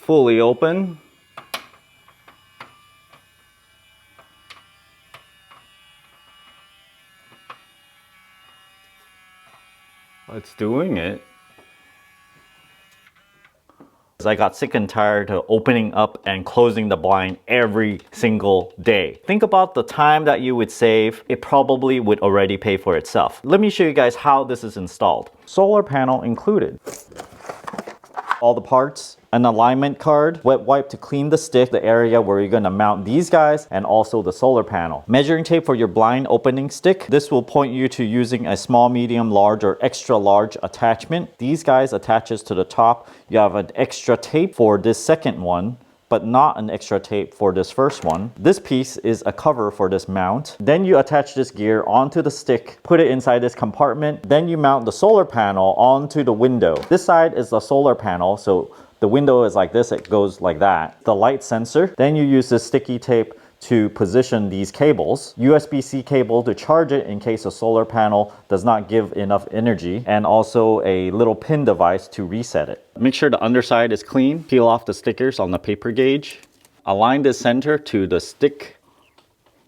fully open. It's doing it. I got sick and tired of opening up and closing the blind every single day. Think about the time that you would save. It probably would already pay for itself. Let me show you guys how this is installed. Solar panel included. All the parts, an alignment card, wet wipe to clean the stick, the area where you're gonna mount these guys, and also the solar panel. Measuring tape for your blind opening stick. This will point you to using a small, medium, large, or extra large attachment. These guys attaches to the top. You have an extra tape for this second one, but not an extra tape for this first one. This piece is a cover for this mount. Then you attach this gear onto the stick, put it inside this compartment. Then you mount the solar panel onto the window. This side is the solar panel, so the window is like this, it goes like that. The light sensor. Then you use this sticky tape to position these cables. USB-C cable to charge it in case a solar panel does not give enough energy, and also a little pin device to reset it. Make sure the underside is clean. Peel off the stickers on the paper gauge. Align the center to the stick.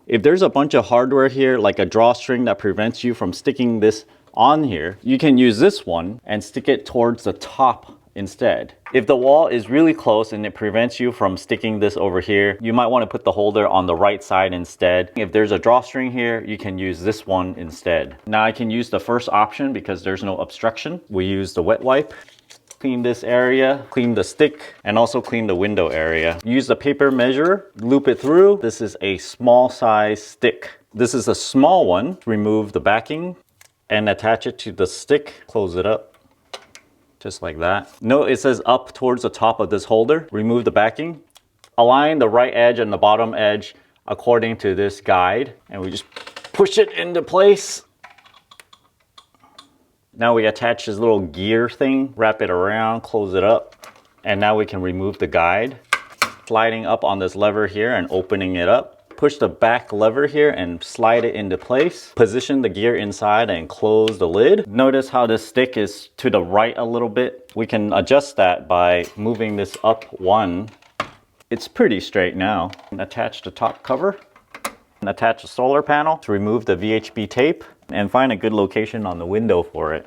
If there's a bunch of hardware here, like a drawstring that prevents you from sticking this on here, you can use this one and stick it towards the top instead. If the wall is really close and it prevents you from sticking this over here, you might want to put the holder on the right side instead. If there's a drawstring here, you can use this one instead. Now I can use the first option because there's no obstruction. We use the wet wipe. Clean this area, clean the stick, and also clean the window area. Use the paper measure, loop it through. This is a small size stick. This is a small one. Remove the backing and attach it to the stick. Close it up. Just like that. Note it says up towards the top of this holder. Remove the backing. Align the right edge and the bottom edge according to this guide. And we just push it into place. Now we attach this little gear thing, wrap it around, close it up. And now we can remove the guide. Sliding up on this lever here and opening it up. Push the back lever here and slide it into place. Position the gear inside and close the lid. Notice how this stick is to the right a little bit. We can adjust that by moving this up one. It's pretty straight now. Attach the top cover. And attach the solar panel to remove the VHB tape and find a good location on the window for it.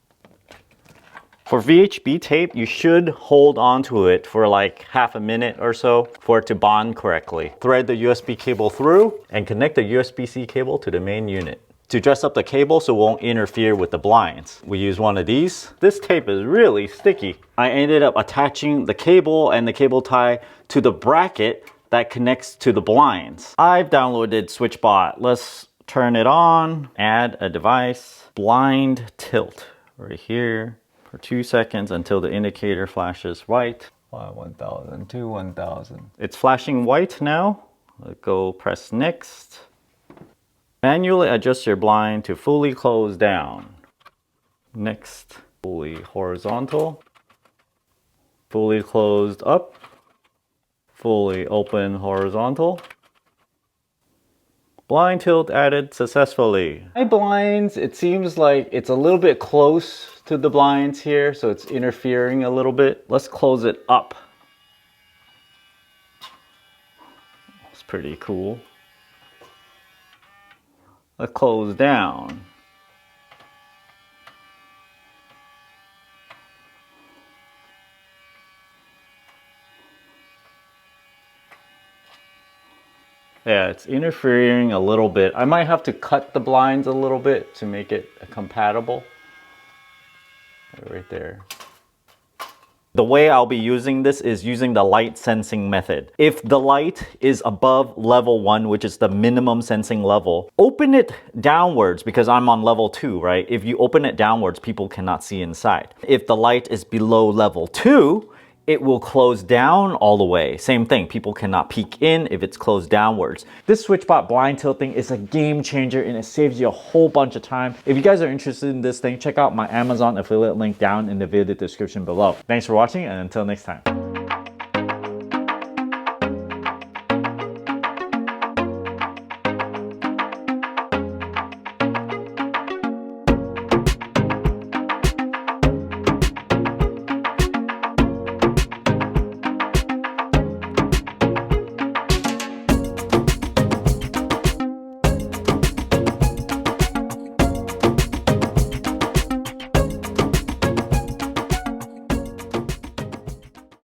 For VHB tape, you should hold onto it for like half a minute or so for it to bond correctly. Thread the USB cable through and connect the USB-C cable to the main unit. To dress up the cable so it won't interfere with the blinds, we use one of these. This tape is really sticky. I ended up attaching the cable and the cable tie to the bracket that connects to the blinds. I've downloaded SwitchBot. Let's turn it on, add a device, blind tilt right here. For 2 seconds until the indicator flashes white. 1,000, 2, 1,000. It's flashing white now. Let's go press next. Manually adjust your blind to fully close down. Next, fully horizontal. Fully closed up. Fully open horizontal. Blind tilt added successfully. My blinds, it seems like it's a little bit close to the blinds here, so it's interfering a little bit. Let's close it up. It's pretty cool. Let's close down. Yeah, it's interfering a little bit. I might have to cut the blinds a little bit to make it compatible. Right there. The way I'll be using this is using the light sensing method. If the light is above level 1, which is the minimum sensing level, open it downwards because I'm on level 2, right? If you open it downwards, people cannot see inside. If the light is below level 2, it will close down all the way. Same thing, people cannot peek in if it's closed downwards. This SwitchBot blind tilting is a game changer and it saves you a whole bunch of time. If you guys are interested in this thing, check out my Amazon affiliate link down in the video description below. Thanks for watching and until next time.